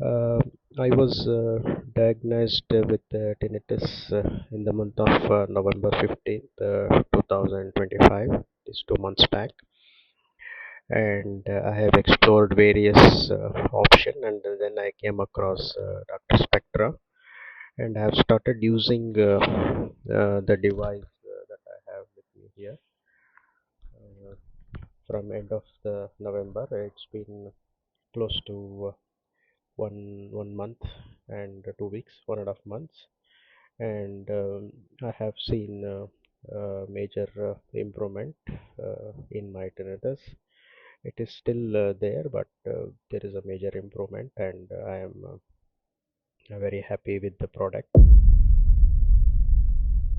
Uh, I was diagnosed with tinnitus in the month of November 15th, 2025. It's 2 months back, and I have explored various options, and then I came across DrSpectra, and I have started using the device that I have with me here uh, from end of the November. It's been close to one month and 2 weeks, 1.5 months, and I have seen major improvement in my tinnitus. It is still there, but there is a major improvement, and I am very happy with the product.